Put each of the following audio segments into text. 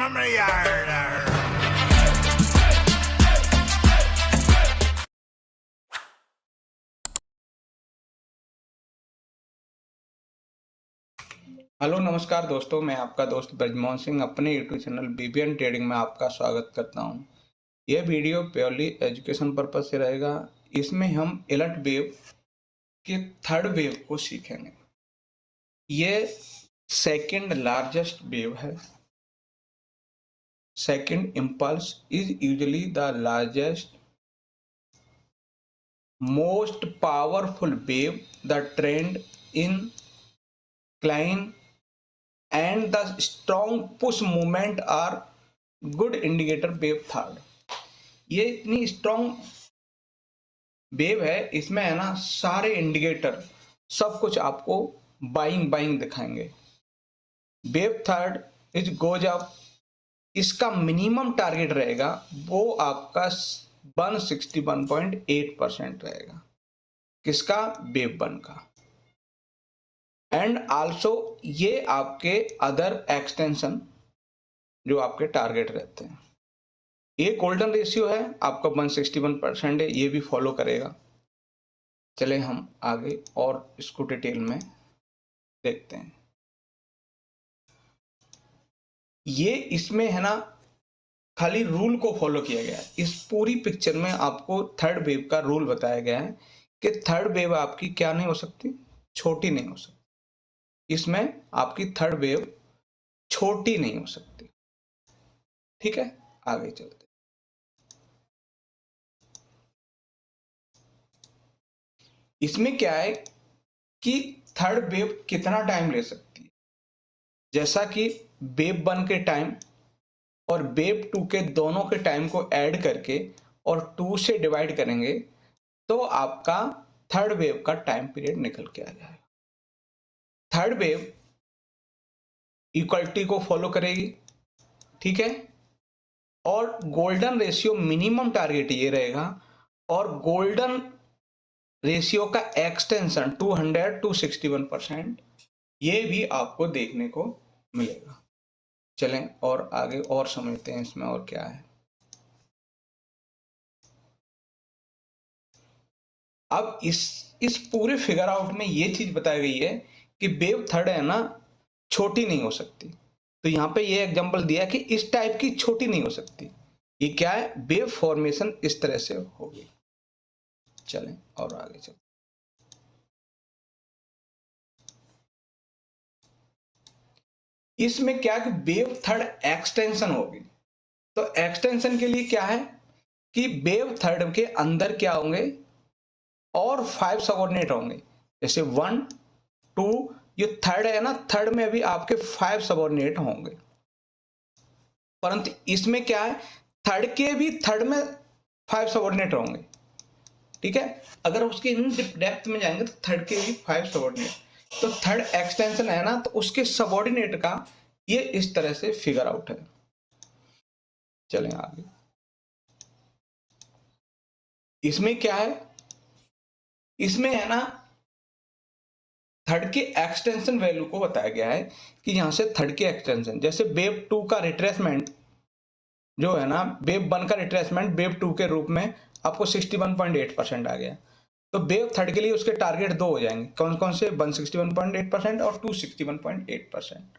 Hello नमस्कार दोस्तों, मैं आपका दोस्त ब्रजमोहन सिंह अपने यूट्यूब चैनल बीबीएन ट्रेडिंग में आपका स्वागत करता हूं। यह वीडियो प्योरली एजुकेशन पर्पज से रहेगा। इसमें हम एलर्ट वेव के थर्ड वेव को सीखेंगे। ये सेकंड लार्जेस्ट वेव है। Second impulse is usually the largest most powerful wave the trend incline and the strong push movement are good indicator wave third। ये इतनी स्ट्रॉन्ग वेव है, इसमें है ना सारे इंडिकेटर सब कुछ आपको बाइंग दिखाएंगे। Wave third is goes up, इसका मिनिमम टारगेट रहेगा वो आपका 161.8% रहेगा। किसका? वेव वन का। एंड आल्सो ये आपके अदर एक्सटेंशन जो आपके टारगेट रहते हैं। ये गोल्डन रेशियो है आपका 161% है, ये भी फॉलो करेगा। चले हम आगे और इसको डिटेल में देखते हैं। ये इसमें है ना खाली रूल को फॉलो किया गया है। इस पूरी पिक्चर में आपको थर्ड वेव का रूल बताया गया है कि थर्ड वेव आपकी क्या नहीं हो सकती? छोटी नहीं हो सकती। इसमें आपकी थर्ड वेव छोटी नहीं हो सकती। ठीक है, आगे चलते। इसमें क्या है कि थर्ड वेव कितना टाइम ले सकती है? जैसा कि वेव वन के टाइम और वेव टू के दोनों के टाइम को ऐड करके और 2 से डिवाइड करेंगे तो आपका थर्ड वेव का टाइम पीरियड निकल के आ जाएगा। थर्ड वेव इक्वलिटी को फॉलो करेगी, ठीक है, और गोल्डन रेशियो मिनिमम टारगेट ये रहेगा और गोल्डन रेशियो का एक्सटेंशन 200 to 61% ये भी आपको देखने को मिलेगा। चलें और आगे और समझते हैं इसमें और क्या है। अब इस पूरे फिगर आउट में ये चीज बताई गई है कि वेव थर्ड है ना छोटी नहीं हो सकती। तो यहाँ पे ये एग्जांपल दिया कि इस टाइप की छोटी नहीं हो सकती। ये क्या है? वेव फॉर्मेशन इस तरह से होगी। चलें और आगे चलते। इसमें क्या कि वेव थर्ड एक्सटेंशन होगी। तो एक्सटेंशन के लिए क्या है कि वेव थर्ड के अंदर क्या होंगे और 5 सबऑर्डिनेट होंगे। जैसे 1 2 ये थर्ड है ना, थर्ड में भी आपके 5 सबऑर्डिनेट होंगे। परंतु इसमें क्या है, थर्ड के भी थर्ड में 5 सबऑर्डिनेट होंगे। ठीक है, अगर उसके इन डेप्थ में जाएंगे तो थर्ड के भी 5 सबऑर्डिनेट। तो थर्ड एक्सटेंशन है ना, तो उसके सबऑर्डिनेट का ये इस तरह से फिगर आउट है। चलें आगे। इसमें क्या है, इसमें है ना थर्ड के एक्सटेंशन वैल्यू को बताया गया है कि यहां से थर्ड के एक्सटेंशन, जैसे वेव टू का रिट्रेसमेंट जो है ना, वेव वन का रिट्रेसमेंट वेव टू के रूप में आपको 61.8% आ गया। तो वेव थर्ड के लिए उसके टारगेट दो हो जाएंगे। कौन कौन से? 161.8% और 261.8%।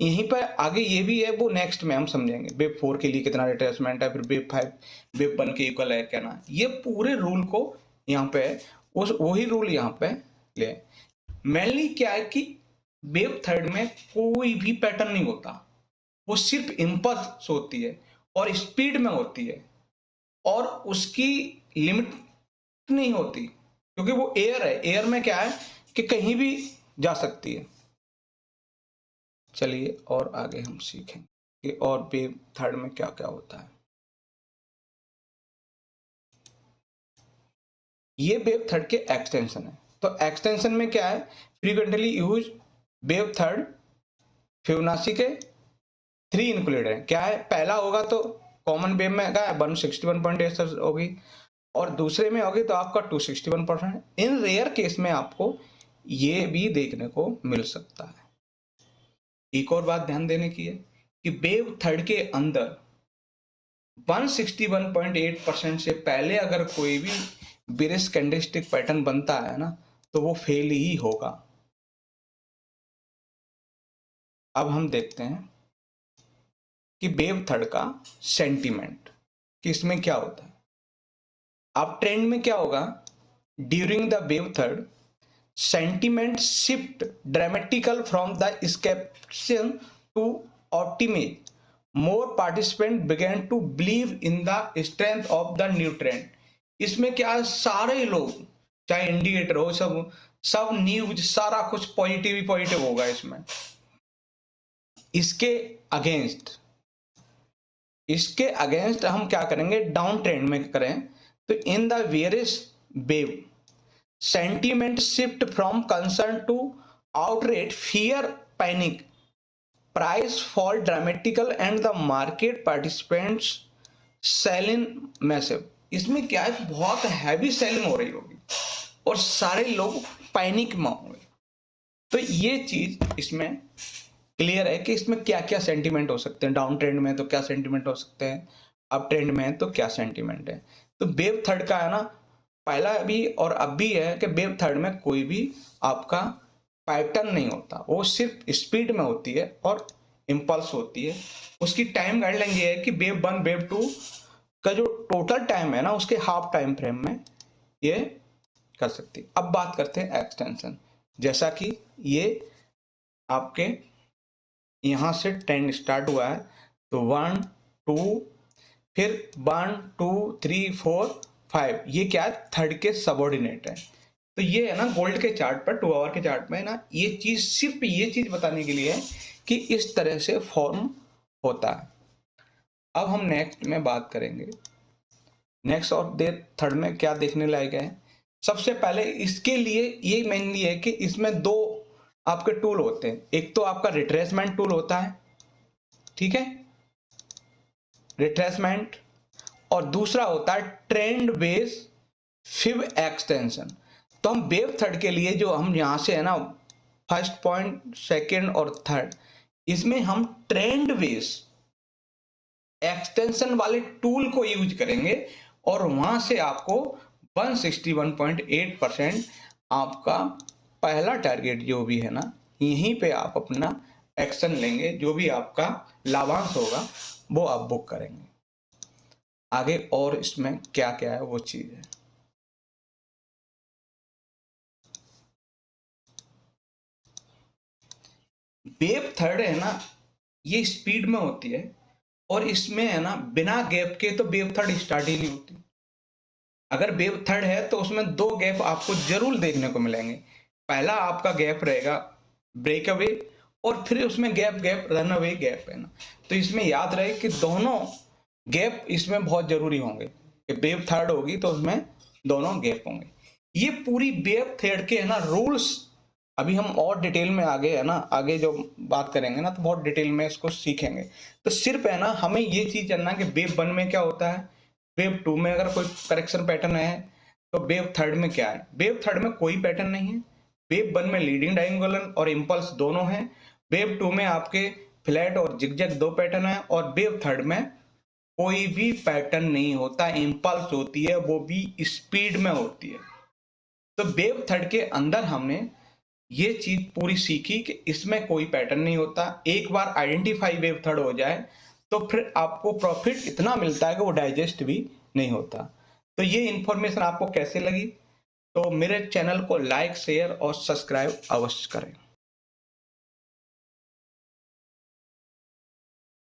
यहीं पर आगे ये भी है, वो नेक्स्ट में हम समझेंगे। वेव फोर के लिए कितना रिट्रेसमेंट है, फिर वेव फाइव वेव वन के इक्वल है क्या ना। ये पूरे रूल को यहाँ पे उस वही रूल यहाँ पे ले। मेनली क्या है कि वेव थर्ड में कोई भी पैटर्न नहीं होता, वो सिर्फ इंपल्स होती है और स्पीड में होती है और उसकी लिमिट नहीं होती, क्योंकि वो एयर है। एयर में क्या है कि कहीं भी जा सकती है। चलिए और आगे हम सीखेंगे कि और वेव थर्ड में क्या क्या होता है। ये वेव थर्ड के एक्सटेंशन है। तो एक्सटेंशन में क्या है, frequently use wave third Fibonacci के 3 इंक्लूडेड है। क्या है, पहला होगा तो कॉमन वेव में क्या है 161.8 होगी और दूसरे में होगी तो आपका 261%। इन रेयर केस में आपको ये भी देखने को मिल सकता है। एक और बात ध्यान देने की है कि वेव थर्ड के अंदर 161.8% से पहले अगर कोई भी बेरिश कैंडलस्टिक पैटर्न बनता है ना, तो वो फेल ही होगा। अब हम देखते हैं कि वेव थर्ड का सेंटीमेंट, कि इसमें क्या होता है। अब ट्रेंड में क्या होगा, during the wave third sentiment shift dramatical from the scepticism to optimism, more participants began to believe in the strength of the new trend। इसमें क्या है, सारे लोग चाहे इंडिकेटर हो, सब न्यूज सारा कुछ पॉजिटिव ही पॉजिटिव होगा इसमें। इसके अगेंस्ट हम क्या करेंगे, डाउन ट्रेंड में करें तो in the various wave sentiment shift from concern to outrage, fear, panic, price fall dramatical and the market participants sell in massive। इसमें क्या है, बहुत हैवी सेलिंग हो रही होगी और सारे लोग पैनिक में होंगे। तो ये चीज इसमें क्लियर है कि इसमें क्या क्या सेंटीमेंट हो सकते हैं। डाउन ट्रेंड में तो क्या सेंटीमेंट हो सकते हैं, अप ट्रेंड में तो क्या सेंटीमेंट है। तो वेव थर्ड का है ना, पहला भी और अब भी है कि वेव थर्ड में कोई भी आपका पैटर्न नहीं होता, वो सिर्फ स्पीड में होती है और इम्पल्स होती है। उसकी टाइम गाइडलाइन ये है कि वेव वन वेव टू का जो टोटल टाइम है ना, उसके हाफ टाइम फ्रेम में ये कर सकती है। अब बात करते हैं एक्सटेंशन। जैसा कि ये आपके यहाँ से ट्रेंड स्टार्ट हुआ है, तो 1 2 फिर 1 2 3 4 5, ये क्या है, थर्ड के सबऑर्डिनेट है। तो ये है ना गोल्ड के चार्ट पर 2 आवर के चार्ट में ना, ये चीज सिर्फ ये चीज बताने के लिए है कि इस तरह से फॉर्म होता है। अब हम नेक्स्ट में बात करेंगे, नेक्स्ट और थर्ड में क्या देखने लायक है। सबसे पहले इसके लिए ये मेनली है कि इसमें दो आपके टूल होते हैं। एक तो आपका रिट्रेसमेंट टूल होता है, ठीक है, रिट्रेसमेंट, और दूसरा होता है ट्रेंड बेस फिब एक्सटेंशन। तो हम वेव थर्ड के लिए जो हम यहां से है ना, फर्स्ट पॉइंट, सेकंड और थर्ड, इसमें हम ट्रेंड बेस एक्सटेंशन वाले टूल को यूज करेंगे और वहां से आपको 161.8% आपका पहला टारगेट जो भी है ना, यहीं पे आप अपना एक्शन लेंगे, जो भी आपका लाभांश होगा वो आप बुक करेंगे। आगे और इसमें क्या क्या है वो चीज है। वेव थर्ड है ना, ये स्पीड में होती है और इसमें है ना बिना गैप के तो वेव थर्ड स्टार्ट ही नहीं होती। अगर वेव थर्ड है तो उसमें 2 गैप आपको जरूर देखने को मिलेंगे। पहला आपका गैप रहेगा ब्रेक अवे और फिर उसमें गैप रन अवे गैप है ना। तो इसमें याद रहे कि दोनों गैप इसमें बहुत जरूरी होंगे। कि वेव थर्ड होगी तो उसमें दोनों गैप होंगे। ये पूरी वेव थर्ड के है ना रूल्स अभी हम और डिटेल में आगे है ना, आगे जो बात करेंगे ना तो बहुत डिटेल में इसको सीखेंगे। तो सिर्फ है ना हमें ये चीज जानना कि वेव वन में क्या होता है, वेव टू में अगर कोई करेक्शन पैटर्न है तो वेव थर्ड में क्या है। वेव थर्ड में कोई पैटर्न नहीं है। वेव वन में लीडिंग डायगोनल और इंपल्स दोनों हैं। वेव टू में आपके फ्लैट और जिगजैग 2 पैटर्न है और वेव थर्ड में कोई भी पैटर्न नहीं होता, इंपल्स होती है, वो भी स्पीड में होती है। तो वेव थर्ड के अंदर हमने ये चीज पूरी सीखी कि इसमें कोई पैटर्न नहीं होता। एक बार आइडेंटिफाई वेव थर्ड हो जाए तो फिर आपको प्रॉफिट इतना मिलता है कि वो डाइजेस्ट भी नहीं होता। तो ये इंफॉर्मेशन आपको कैसे लगी, तो मेरे चैनल को लाइक, शेयर और सब्सक्राइब अवश्य करें।